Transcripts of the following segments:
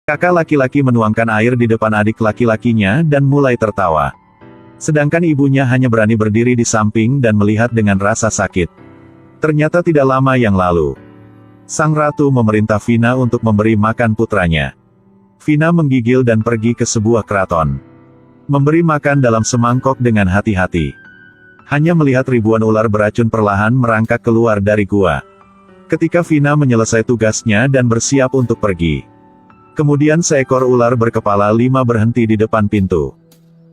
Kakak laki-laki menuangkan air di depan adik laki-lakinya dan mulai tertawa. Sedangkan ibunya hanya berani berdiri di samping dan melihat dengan rasa sakit. Ternyata tidak lama yang lalu, sang ratu memerintah Vina untuk memberi makan putranya. Vina menggigil dan pergi ke sebuah keraton. Memberi makan dalam semangkok dengan hati-hati. Hanya melihat ribuan ular beracun perlahan merangkak keluar dari gua. Ketika Vina menyelesaikan tugasnya dan bersiap untuk pergi, kemudian seekor ular berkepala 5 berhenti di depan pintu.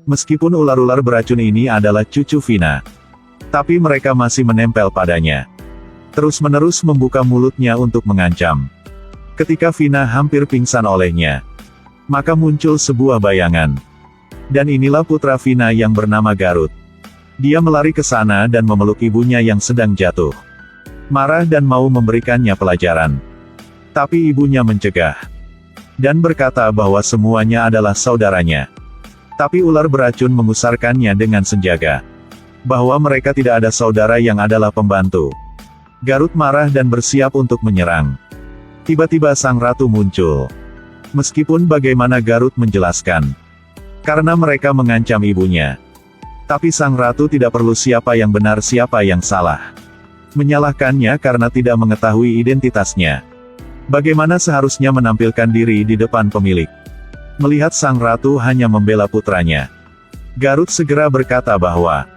Meskipun ular-ular beracun ini adalah cucu Vina, tapi mereka masih menempel padanya. Terus-menerus membuka mulutnya untuk mengancam. Ketika Vina hampir pingsan olehnya, maka muncul sebuah bayangan. Dan inilah putra Vina yang bernama Garut. Dia melari ke sana dan memeluk ibunya yang sedang jatuh. Marah dan mau memberikannya pelajaran. Tapi ibunya mencegah. Dan berkata bahwa semuanya adalah saudaranya. Tapi ular beracun mengusarkannya dengan senjaga. Bahwa mereka tidak ada saudara yang adalah pembantu. Garut marah dan bersiap untuk menyerang. Tiba-tiba sang ratu muncul. Meskipun bagaimana Garut menjelaskan. Karena mereka mengancam ibunya. Tapi sang ratu tidak perlu siapa yang benar siapa yang salah. Menyalahkannya karena tidak mengetahui identitasnya. Bagaimana seharusnya menampilkan diri di depan pemilik. Melihat sang ratu hanya membela putranya, Garut segera berkata bahwa,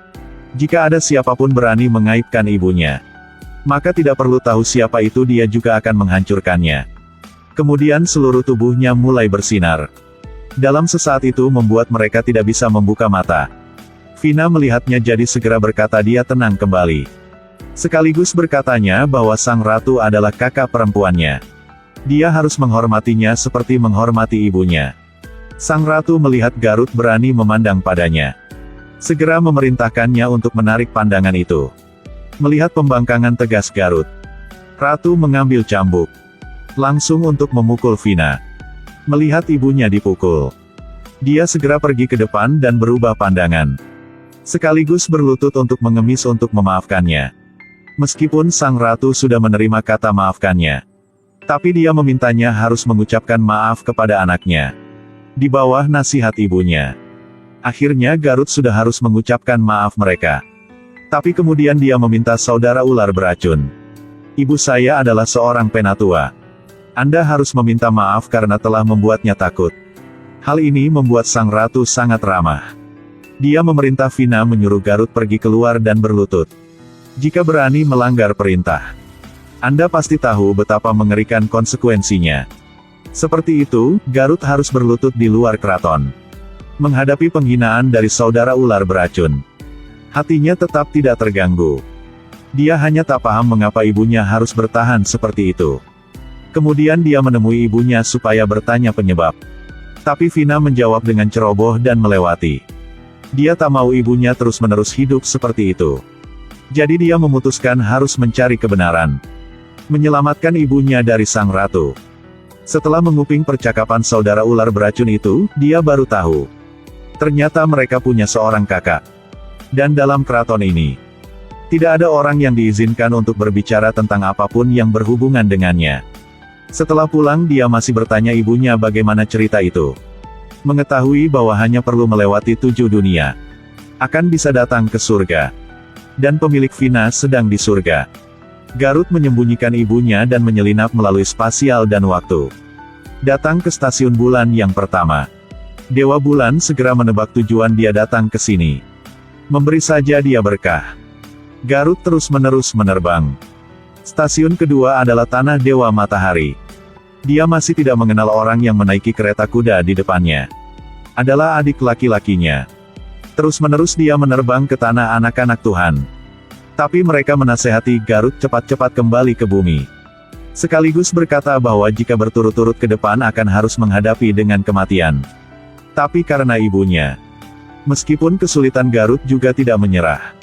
jika ada siapapun berani mengaibkan ibunya, maka tidak perlu tahu siapa itu dia juga akan menghancurkannya. Kemudian seluruh tubuhnya mulai bersinar. Dalam sesaat itu membuat mereka tidak bisa membuka mata. Vina melihatnya jadi segera berkata dia tenang kembali. Sekaligus berkatanya bahwa sang ratu adalah kakak perempuannya. Dia harus menghormatinya seperti menghormati ibunya. Sang ratu melihat Garut berani memandang padanya. Segera memerintahkannya untuk menarik pandangan itu. Melihat pembangkangan tegas Garut, ratu mengambil cambuk. Langsung untuk memukul Vina. Melihat ibunya dipukul, dia segera pergi ke depan dan berubah pandangan. Sekaligus berlutut untuk mengemis untuk memaafkannya. Meskipun sang ratu sudah menerima kata maafkannya, tapi dia memintanya harus mengucapkan maaf kepada anaknya. Di bawah nasihat ibunya. Akhirnya Garut sudah harus mengucapkan maaf mereka. Tapi kemudian dia meminta saudara ular beracun. Ibu saya adalah seorang penatua. Anda harus meminta maaf karena telah membuatnya takut. Hal ini membuat sang ratu sangat ramah. Dia memerintah Vina menyuruh Garut pergi keluar dan berlutut. Jika berani melanggar perintah, Anda pasti tahu betapa mengerikan konsekuensinya. Seperti itu, Garut harus berlutut di luar keraton. Menghadapi penghinaan dari saudara ular beracun. Hatinya tetap tidak terganggu. Dia hanya tak paham mengapa ibunya harus bertahan seperti itu. Kemudian dia menemui ibunya supaya bertanya penyebab. Tapi Vina menjawab dengan ceroboh dan melewati. Dia tak mau ibunya terus-menerus hidup seperti itu. Jadi dia memutuskan harus mencari kebenaran. Menyelamatkan ibunya dari sang ratu. Setelah menguping percakapan saudara ular beracun itu, dia baru tahu. Ternyata mereka punya seorang kakak. Dan dalam keraton ini, tidak ada orang yang diizinkan untuk berbicara tentang apapun yang berhubungan dengannya. Setelah pulang dia masih bertanya ibunya bagaimana cerita itu. Mengetahui bahwa hanya perlu melewati 7 dunia, akan bisa datang ke surga. Dan pemilik Vina sedang di surga. Garut menyembunyikan ibunya dan menyelinap melalui spasial dan waktu. Datang ke stasiun bulan yang pertama. Dewa bulan segera menebak tujuan dia datang ke sini. Memberi saja dia berkah. Garut terus-menerus menerbang. Stasiun kedua adalah Tanah Dewa Matahari. Dia masih tidak mengenal orang yang menaiki kereta kuda di depannya. Adalah adik laki-lakinya. Terus-menerus dia menerbang ke tanah anak-anak Tuhan. Tapi mereka menasehati Garut cepat-cepat kembali ke bumi. Sekaligus berkata bahwa jika berturut-turut ke depan akan harus menghadapi dengan kematian. Tapi karena ibunya, meskipun kesulitan Garut juga tidak menyerah.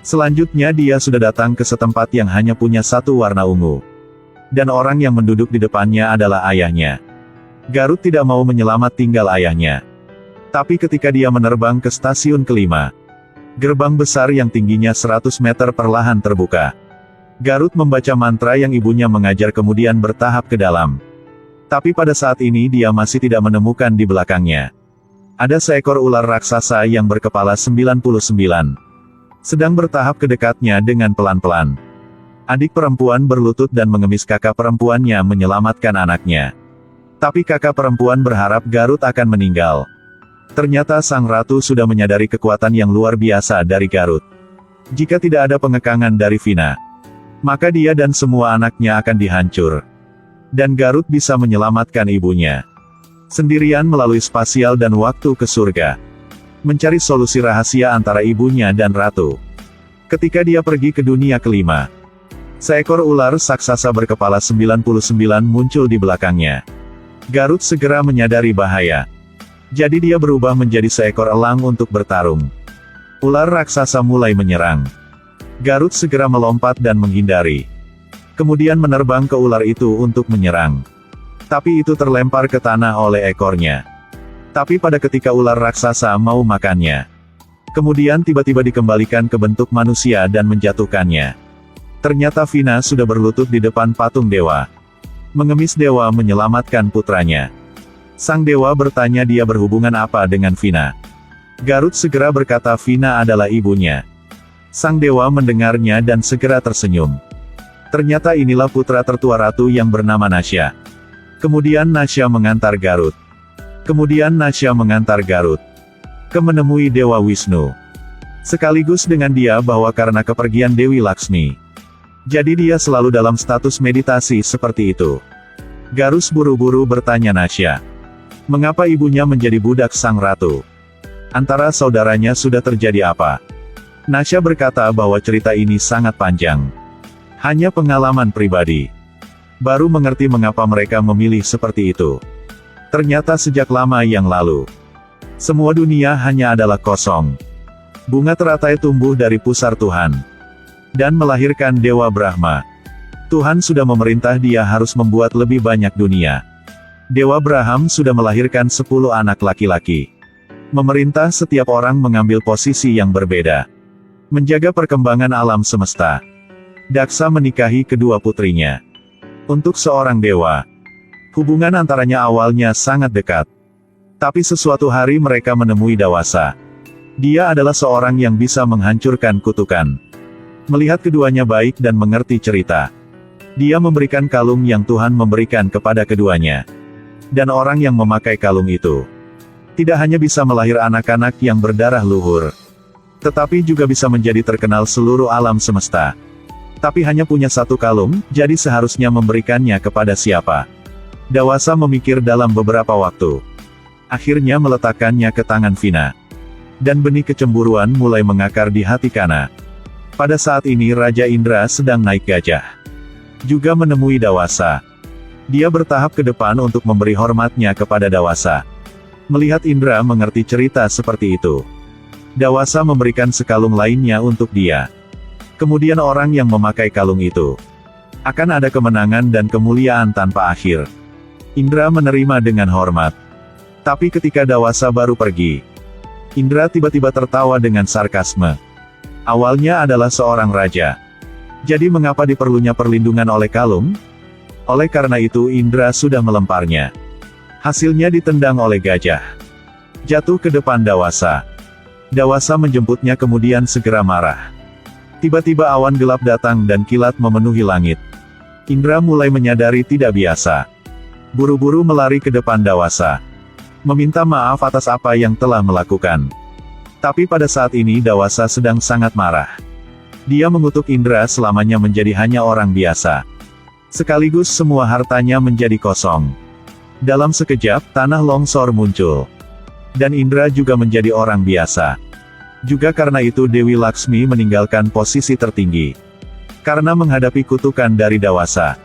Selanjutnya dia sudah datang ke setempat yang hanya punya satu warna ungu. Dan orang yang menduduk di depannya adalah ayahnya. Garut tidak mau menyelamat tinggal ayahnya. Tapi ketika dia menerbang ke stasiun kelima, gerbang besar yang tingginya 100 meter perlahan terbuka. Garut membaca mantra yang ibunya mengajar kemudian bertahap ke dalam. Tapi pada saat ini dia masih tidak menemukan di belakangnya. Ada seekor ular raksasa yang berkepala 99. Sedang bertahap ke dekatnya dengan pelan-pelan. Adik perempuan berlutut dan mengemis kakak perempuannya menyelamatkan anaknya. Tapi kakak perempuan berharap Garut akan meninggal. Ternyata sang ratu sudah menyadari kekuatan yang luar biasa dari Garut. Jika tidak ada pengekangan dari Vina, maka dia dan semua anaknya akan dihancur. Dan Garut bisa menyelamatkan ibunya sendirian melalui spasial dan waktu ke surga. Mencari solusi rahasia antara ibunya dan ratu. Ketika dia pergi ke dunia kelima, seekor ular raksasa berkepala 99 muncul di belakangnya. Garut segera menyadari bahaya. Jadi dia berubah menjadi seekor elang untuk bertarung. Ular raksasa mulai menyerang. Garut segera melompat dan menghindari. Kemudian menerbang ke ular itu untuk menyerang. Tapi itu terlempar ke tanah oleh ekornya. Tapi pada ketika ular raksasa mau makannya, kemudian tiba-tiba dikembalikan ke bentuk manusia dan menjatuhkannya. Ternyata Vina sudah berlutut di depan patung dewa. Mengemis dewa menyelamatkan putranya. Sang dewa bertanya dia berhubungan apa dengan Vina. Garut segera berkata Vina adalah ibunya. Sang dewa mendengarnya dan segera tersenyum. Ternyata inilah putra tertua ratu yang bernama Nasya. Kemudian Nasya mengantar Garut. Ke menemui Dewa Wisnu. Sekaligus dengan dia bahwa karena kepergian Dewi Laksmi. Jadi dia selalu dalam status meditasi seperti itu. Garut buru-buru bertanya Nasya. Mengapa ibunya menjadi budak sang ratu? Antara saudaranya sudah terjadi apa? Nasya berkata bahwa cerita ini sangat panjang. Hanya pengalaman pribadi. Baru mengerti mengapa mereka memilih seperti itu. Ternyata sejak lama yang lalu, semua dunia hanya adalah kosong. Bunga teratai tumbuh dari pusar Tuhan. Dan melahirkan Dewa Brahma. Tuhan sudah memerintah dia harus membuat lebih banyak dunia. Dewa Braham sudah melahirkan 10 anak laki-laki. Memerintah setiap orang mengambil posisi yang berbeda. Menjaga perkembangan alam semesta. Daksa menikahi kedua putrinya. Untuk seorang dewa, hubungan antaranya awalnya sangat dekat. Tapi sesuatu hari mereka menemui Dawasa. Dia adalah seorang yang bisa menghancurkan kutukan. Melihat keduanya baik dan mengerti cerita, dia memberikan kalung yang Tuhan memberikan kepada keduanya. Dan orang yang memakai kalung itu, tidak hanya bisa melahir anak-anak yang berdarah luhur, tetapi juga bisa menjadi terkenal seluruh alam semesta. Tapi hanya punya satu kalung, jadi seharusnya memberikannya kepada siapa? Dawasa memikir dalam beberapa waktu. Akhirnya meletakkannya ke tangan Vina. Dan benih kecemburuan mulai mengakar di hati Kana. Pada saat ini Raja Indra sedang naik gajah. Juga menemui Dawasa. Dia bertahap ke depan untuk memberi hormatnya kepada Dawasa. Melihat Indra mengerti cerita seperti itu, Dawasa memberikan sekalung lainnya untuk dia. Kemudian orang yang memakai kalung itu akan ada kemenangan dan kemuliaan tanpa akhir. Indra menerima dengan hormat. Tapi ketika Dawasa baru pergi, Indra tiba-tiba tertawa dengan sarkasme. Awalnya adalah seorang raja. Jadi mengapa diperlunya perlindungan oleh kalung? Oleh karena itu Indra sudah melemparnya. Hasilnya ditendang oleh gajah. Jatuh ke depan Dawasa. Dawasa menjemputnya kemudian segera marah. Tiba-tiba awan gelap datang dan kilat memenuhi langit. Indra mulai menyadari tidak biasa. Buru-buru melari ke depan Dawasa. Meminta maaf atas apa yang telah melakukan. Tapi pada saat ini Dawasa sedang sangat marah. Dia mengutuk Indra selamanya menjadi hanya orang biasa. Sekaligus semua hartanya menjadi kosong. Dalam sekejap, tanah longsor muncul. Dan Indra juga menjadi orang biasa. Juga karena itu Dewi Laksmi meninggalkan posisi tertinggi. Karena menghadapi kutukan dari Dawasa.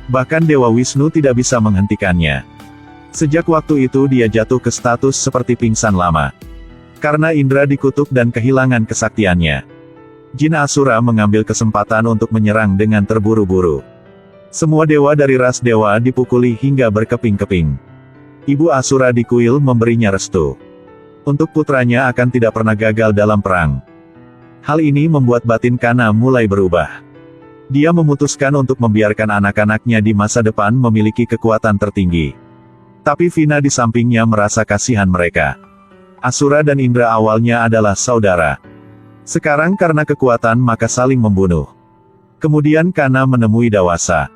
Bahkan Dewa Wisnu tidak bisa menghentikannya. Sejak waktu itu dia jatuh ke status seperti pingsan lama. Karena Indra dikutuk dan kehilangan kesaktiannya. Jin Asura mengambil kesempatan untuk menyerang dengan terburu-buru. Semua dewa dari ras dewa dipukuli hingga berkeping-keping. Ibu Asura di kuil memberinya restu. Untuk putranya akan tidak pernah gagal dalam perang. Hal ini membuat batin Kana mulai berubah. Dia memutuskan untuk membiarkan anak-anaknya di masa depan memiliki kekuatan tertinggi. Tapi Vina di sampingnya merasa kasihan mereka. Asura dan Indra awalnya adalah saudara. Sekarang karena kekuatan maka saling membunuh. Kemudian Kana menemui Dawasa.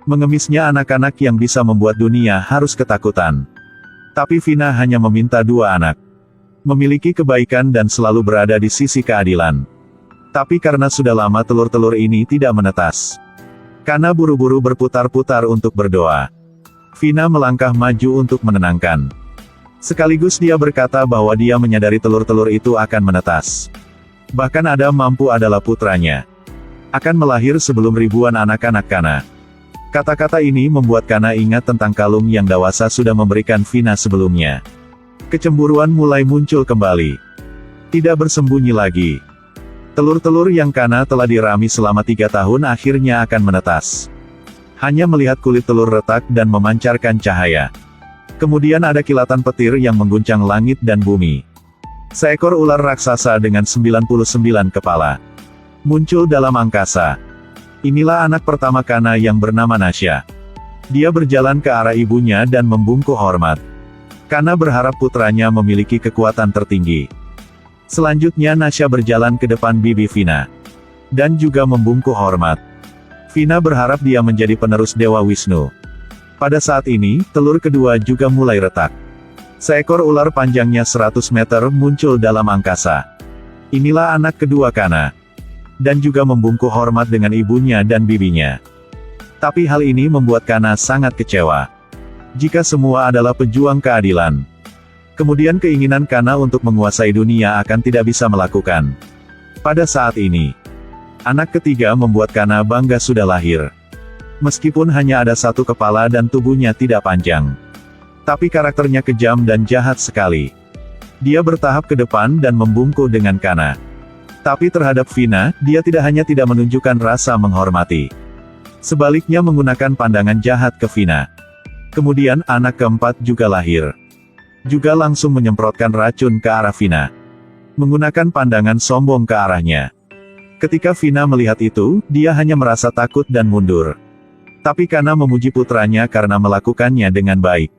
Mengemisnya anak-anak yang bisa membuat dunia harus ketakutan. Tapi Vina hanya meminta 2 anak. Memiliki kebaikan dan selalu berada di sisi keadilan. Tapi karena sudah lama telur-telur ini tidak menetas. Kana buru-buru berputar-putar untuk berdoa. Vina melangkah maju untuk menenangkan. Sekaligus dia berkata bahwa dia menyadari telur-telur itu akan menetas. Bahkan ada mampu adalah putranya. Akan melahir sebelum ribuan anak-anak Kana. Kata-kata ini membuat Kana ingat tentang kalung yang Dawasa sudah memberikan Vina sebelumnya. Kecemburuan mulai muncul kembali. Tidak bersembunyi lagi. Telur-telur yang Kana telah dirami selama 3 tahun akhirnya akan menetas. Hanya melihat kulit telur retak dan memancarkan cahaya. Kemudian ada kilatan petir yang mengguncang langit dan bumi. Seekor ular raksasa dengan 99 kepala. Muncul dalam angkasa. Inilah anak pertama Kana yang bernama Nasya. Dia berjalan ke arah ibunya dan membungkuk hormat. Kana berharap putranya memiliki kekuatan tertinggi. Selanjutnya Nasya berjalan ke depan bibi Vina. Dan juga membungkuk hormat. Vina berharap dia menjadi penerus Dewa Wisnu. Pada saat ini, telur kedua juga mulai retak. Seekor ular panjangnya 100 meter muncul dalam angkasa. Inilah anak kedua Kana. Dan juga membungkuk hormat dengan ibunya dan bibinya. Tapi hal ini membuat Kana sangat kecewa. Jika semua adalah pejuang keadilan. Kemudian keinginan Kana untuk menguasai dunia akan tidak bisa melakukan. Pada saat ini, anak ketiga membuat Kana bangga sudah lahir. Meskipun hanya ada 1 kepala dan tubuhnya tidak panjang. Tapi karakternya kejam dan jahat sekali. Dia bertahap ke depan dan membungkuk dengan Kana. Tapi terhadap Vina, dia tidak hanya tidak menunjukkan rasa menghormati. Sebaliknya menggunakan pandangan jahat ke Vina. Kemudian anak keempat juga lahir. Juga langsung menyemprotkan racun ke arah Vina. Menggunakan pandangan sombong ke arahnya. Ketika Vina melihat itu, dia hanya merasa takut dan mundur. Tapi Kana memuji putranya karena melakukannya dengan baik.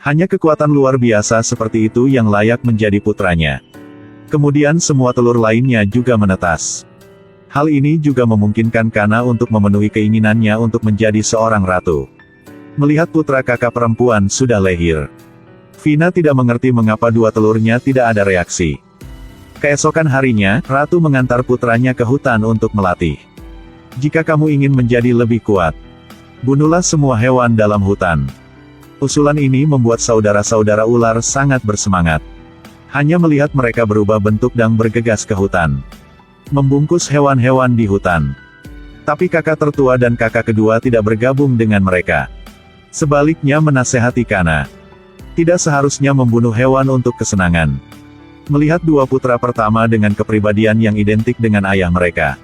Hanya kekuatan luar biasa seperti itu yang layak menjadi putranya. Kemudian semua telur lainnya juga menetas. Hal ini juga memungkinkan Kana untuk memenuhi keinginannya untuk menjadi seorang ratu. Melihat putra kakak perempuan sudah lahir. Vina tidak mengerti mengapa 2 telurnya tidak ada reaksi. Keesokan harinya, Ratu mengantar putranya ke hutan untuk melatih. Jika kamu ingin menjadi lebih kuat, bunuhlah semua hewan dalam hutan. Usulan ini membuat saudara-saudara ular sangat bersemangat. Hanya melihat mereka berubah bentuk dan bergegas ke hutan. Membungkus hewan-hewan di hutan. Tapi kakak tertua dan kakak kedua tidak bergabung dengan mereka. Sebaliknya menasehati Kana. Tidak seharusnya membunuh hewan untuk kesenangan. Melihat 2 putra pertama dengan kepribadian yang identik dengan ayah mereka.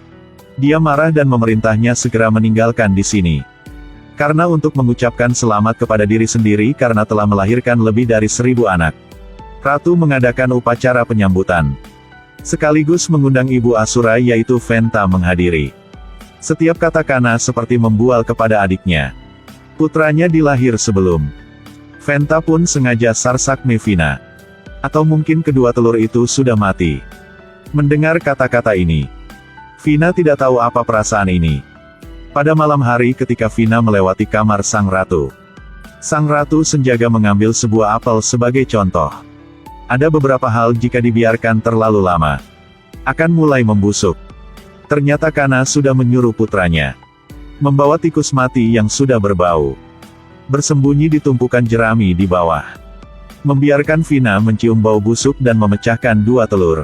Dia marah dan memerintahnya segera meninggalkan di sini. Karena untuk mengucapkan selamat kepada diri sendiri karena telah melahirkan lebih dari 1000 anak. Ratu mengadakan upacara penyambutan. Sekaligus mengundang ibu Asura yaitu Venta menghadiri. Setiap kata Kana seperti membual kepada adiknya. Putranya dilahir sebelum. Venta pun sengaja sarsak Vina. Atau mungkin kedua telur itu sudah mati. Mendengar kata-kata ini, Vina tidak tahu apa perasaan ini. Pada malam hari ketika Vina melewati kamar sang ratu. Sang ratu sengaja mengambil sebuah apel sebagai contoh. Ada beberapa hal jika dibiarkan terlalu lama. Akan mulai membusuk. Ternyata Kana sudah menyuruh putranya. Membawa tikus mati yang sudah berbau. Bersembunyi di tumpukan jerami di bawah. Membiarkan Vina mencium bau busuk dan memecahkan 2 telur.